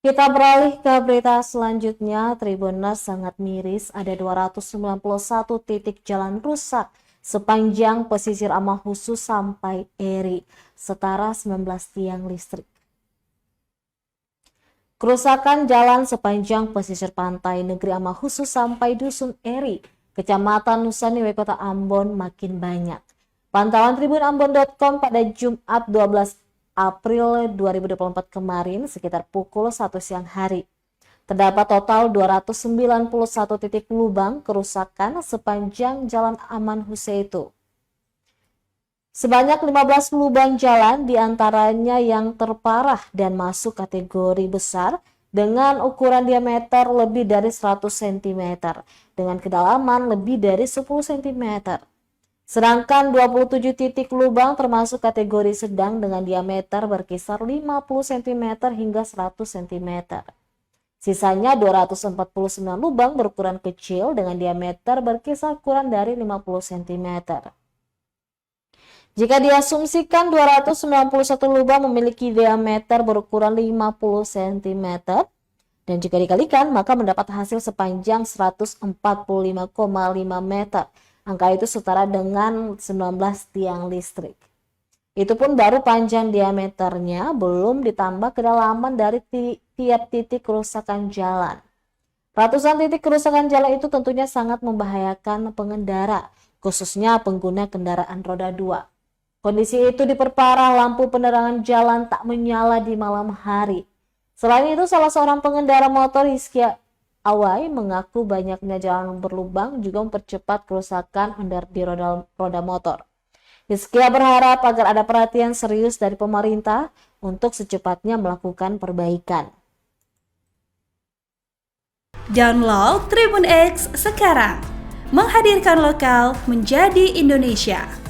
Kita beralih ke berita selanjutnya. Tribunnews sangat miris, ada 291 titik jalan rusak sepanjang pesisir Amahusu sampai Eri, setara 19 tiang listrik. Kerusakan jalan sepanjang pesisir pantai negeri Amahusu sampai Dusun Eri, Kecamatan Nusaniwe, Kota Ambon makin banyak. Pantauan tribunambon.com pada Jumat 12 April 2024 kemarin sekitar pukul 1 siang hari. Terdapat total 291 titik lubang kerusakan sepanjang jalan Amahusu itu. Sebanyak 15 lubang jalan diantaranya yang terparah dan masuk kategori besar dengan ukuran diameter lebih dari 100 cm dengan kedalaman lebih dari 10 cm. Sedangkan 27 titik lubang termasuk kategori sedang dengan diameter berkisar 50 cm hingga 100 cm. Sisanya 249 lubang berukuran kecil dengan diameter berkisar kurang dari 50 cm. Jika diasumsikan 291 lubang memiliki diameter berukuran 50 cm dan jika dikalikan maka mendapat hasil sepanjang 145,5 meter. Angka itu setara dengan 19 tiang listrik. Itu pun baru panjang diameternya, belum ditambah kedalaman dari tiap titik kerusakan jalan. Ratusan titik kerusakan jalan itu tentunya sangat membahayakan pengendara, khususnya pengguna kendaraan roda 2. Kondisi itu diperparah lampu penerangan jalan tak menyala di malam hari. Selain itu, salah seorang pengendara motor, Hizkia Awai, mengaku banyaknya jalan berlubang juga mempercepat kerusakan di roda motor. Hizkia berharap agar ada perhatian serius dari pemerintah untuk secepatnya melakukan perbaikan. Download Tribun X sekarang, menghadirkan lokal menjadi Indonesia.